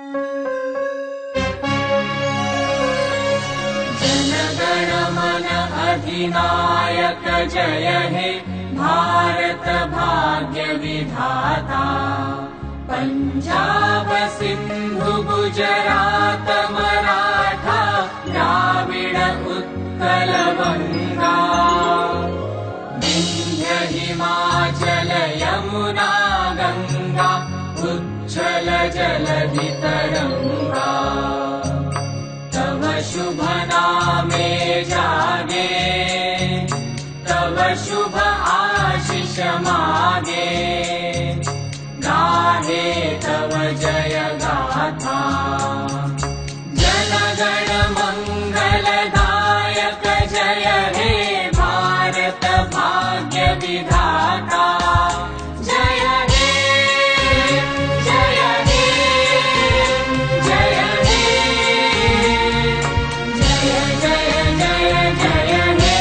जनगण मन अधिनायक जय हे भारत भाग्य विधाता। पंजाब सिंधु गुजरात मराठा द्राविड उत्कल बंगा। विंध्य हिमाचल यमुना गंगा उच्छल जलधि तरंगा। तव शुभ नामे जागे तव शुभ आशीष मागे। गाहे तव जय गाथा जनगण मंगलदायक जय हे भारत भाग्य विधाता। जय हे जय हे जय हे जय जय जय जय हे।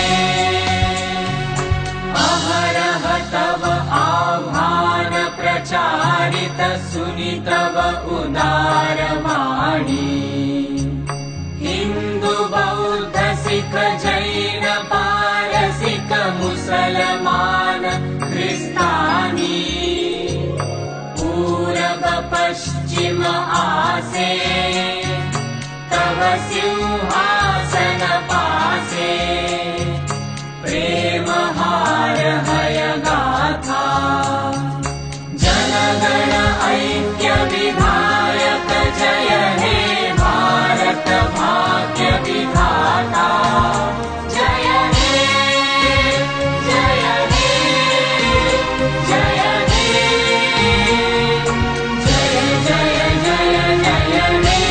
अहरह तव आह्वान प्रचारित सुनि तव उदार वाणी। हिंदू बौद्ध सिख जैन पारसिक मुसलमान क्रिस्तानी। पूरब पश्चिम आसे तव सिंहासन पासे। प्रेम हार हय गाथा जनगण ऐक्य विधायक जय हे भारत भाग्य विधाता। जय हे जय हे जय हे जय जय जय जय हे।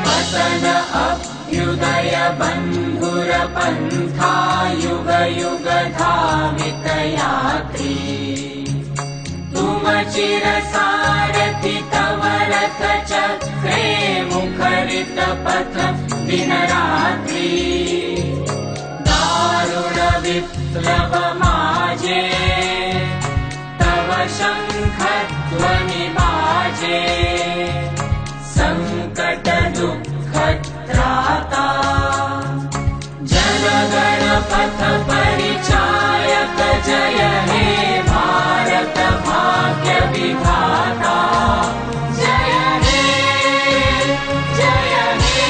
पतन अभ्युदय बंधुर पंथा युग युग धावित यात्री। तुम चिर सारथि तव रथ चक्रे मुखरित पथ दिन रात्रि। दारुण विप्लव माजे तव शंख ध्वनि बाजे। संकट दुःख त्राता जनगण पथ परिचायक जय हे भारत भाग्य विधाता। जय हे जय हे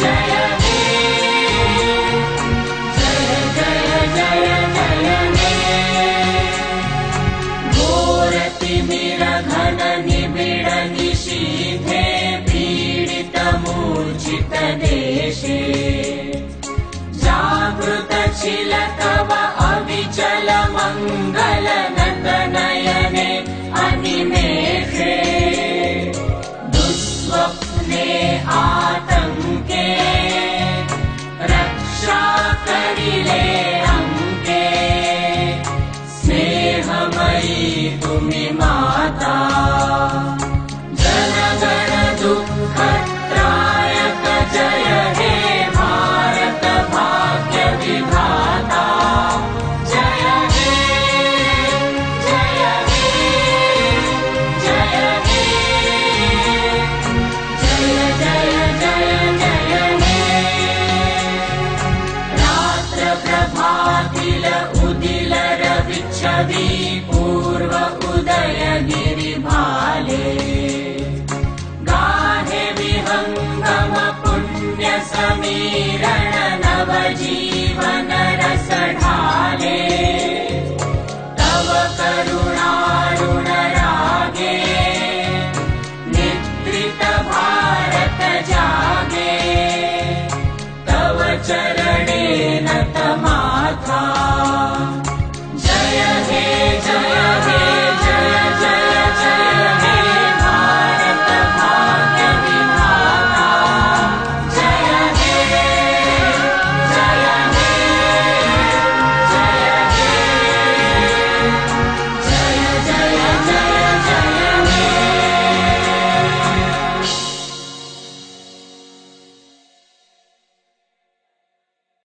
जय हे जय जय जय जय हे। घोर तिमिर घन निबिड़ निशीथे पीडित मूर्छित देशे। जागृत छिल तव अविचल मंगल नत नयने अनिमेषे। दुस्वप्ने आतंके रक्षा करिले अंके। स्नेहमयी तुमि माता जनगण दुःख त्रायक जय हे भारत भाग्य विधाता। जय हे जय हे जय हे जय जय जय जय हे। रात्र प्रभातिल उदिल रविच्छवि पूर्व उदय गिरि भाले। गाहे विहंगम पुण्य समीरण